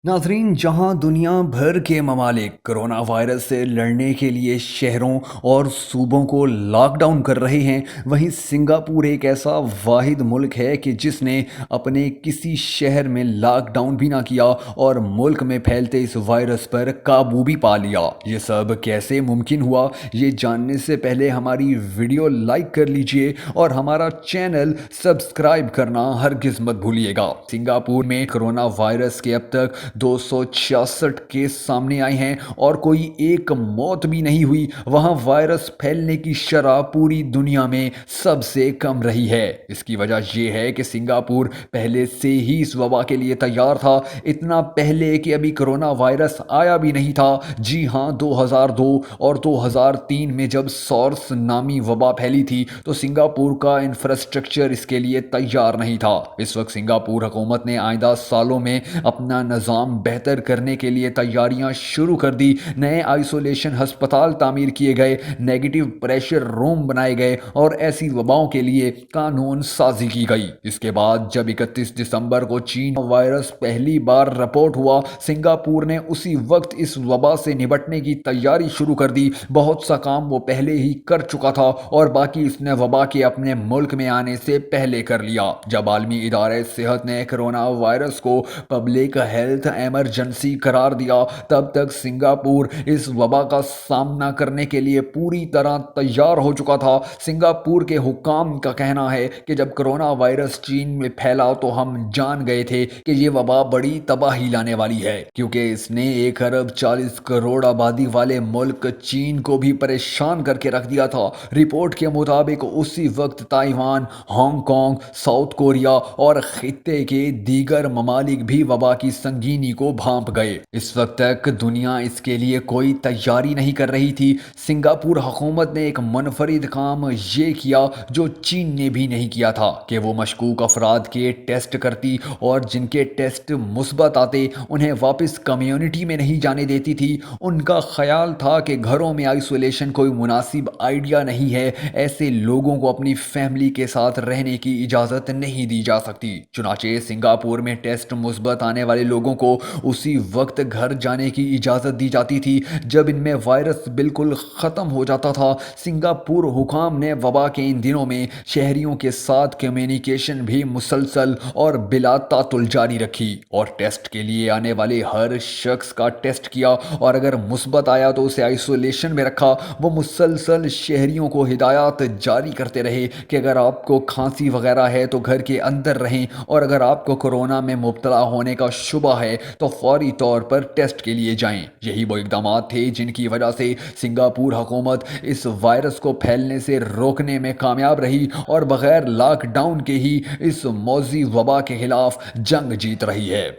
नाज़रीन, जहां दुनिया भर के ममालिक कोरोना वायरस से लड़ने के लिए शहरों और सूबों को लॉकडाउन कर रहे हैं, वहीं सिंगापुर एक ऐसा वाहिद मुल्क है कि जिसने अपने किसी शहर में लॉकडाउन भी ना किया और मुल्क में फैलते इस वायरस पर काबू भी पा लिया। ये सब कैसे मुमकिन हुआ, ये जानने से पहले हमारी वीडियो लाइक कर लीजिए और हमारा चैनल सब्सक्राइब करना हरगिज़ मत भूलिएगा। सिंगापुर में कोरोना वायरस के अब तक 266 केस सामने आए हैं और कोई एक मौत भी नहीं हुई। वहां वायरस फैलने की शरह पूरी दुनिया में सबसे कम रही है। इसकी वजह यह है कि सिंगापुर पहले से ही इस वबा के लिए तैयार था, इतना पहले कि अभी कोरोना वायरस आया भी नहीं था। जी हां, 2002 और 2003 में जब सॉर्स नामी वबा फैली थी तो सिंगापुर का इंफ्रास्ट्रक्चर इसके लिए तैयार नहीं था। इस वक्त सिंगापुर हुकूमत ने आइंदा सालों में अपना निज़ाम बेहतर करने के लिए तैयारियां शुरू कर दी। नए आइसोलेशन हस्पताल तामीर किए गए, नेगेटिव प्रेशर रूम बनाए गए और ऐसी वबाओं के लिए कानून साजी की गई। इसके बाद जब 31 दिसंबर को चीन वायरस पहली बार रिपोर्ट हुआ, सिंगापुर ने उसी वक्त इस वबा से निपटने की तैयारी शुरू कर दी। बहुत सा काम वो पहले ही कर चुका था और बाकी इसने वबा के अपने मुल्क में आने से पहले कर लिया। जब आलमी इदारे सेहत ने कोरोना वायरस को पब्लिक हेल्थ एमरजेंसी करार दिया, तब तक सिंगापुर इस वबा का सामना करने के लिए पूरी तरह तैयार हो चुका था। सिंगापुर के हुक्काम का कहना है कि जब कोरोना वायरस चीन में फैला तो हम जान गए थे कि ये वबा बड़ी तबाही लाने वाली है, क्योंकि इसने 1 अरब 40 करोड़ आबादी वाले मुल्क चीन को भी परेशान करके रख दिया था। रिपोर्ट के मुताबिक उसी वक्त ताइवान, हांगकांग, साउथ कोरिया और खित्ते के दीगर ममालिक भी वबा की संगीनी को भांप गए। इस वक्त तक दुनिया इसके लिए कोई तैयारी नहीं कर रही थी। सिंगापुर हुकूमत ने एक मुनफरिद काम ये किया जो चीन ने भी नहीं किया था कि वो मशकूक अफराद के टेस्ट करती और जिनके टेस्ट मुस्बत आते उन्हें वापस कम्युनिटी में नहीं जाने देती थी। उनका ख्याल था कि घरों में आइसोलेशन कोई मुनासिब आइडिया नहीं है, ऐसे लोगों को अपनी फैमिली के साथ रहने की इजाज़त नहीं दी जा सकती। चुनाचे सिंगापुर में टेस्ट मुस्बत आने वाले लोगों को उसी वक्त घर जाने की इजाज़त दी जाती थी जब इनमें वायरस बिल्कुल ख़त्म हो जाता था। सिंगापुर हुकाम ने वबा के इन दिनों में शहरियों के साथ कम्युनिकेशन भी मुसलसल और बिला तातुल जारी रखी और टेस्ट के लिए आने वाले हर शख्स का टेस्ट किया और अगर मुस्बत आया तो उसे आइसोलेशन में रखा। वो मुसलसल शहरियों को हिदायत जारी करते रहे कि अगर आपको खांसी वगैरह है तो घर के अंदर रहें और अगर आपको कोरोना में मुब्तला होने का शुबा है तो फौरी तौर पर टेस्ट के लिए जाएं। यही वो इकदाम थे जिनकी वजह से सिंगापुर हुकूमत इस वायरस को फैलने से रोकने में कामयाब रही और बगैर लॉकडाउन के ही इस मौजी वबा के खिलाफ जंग जीत रही है।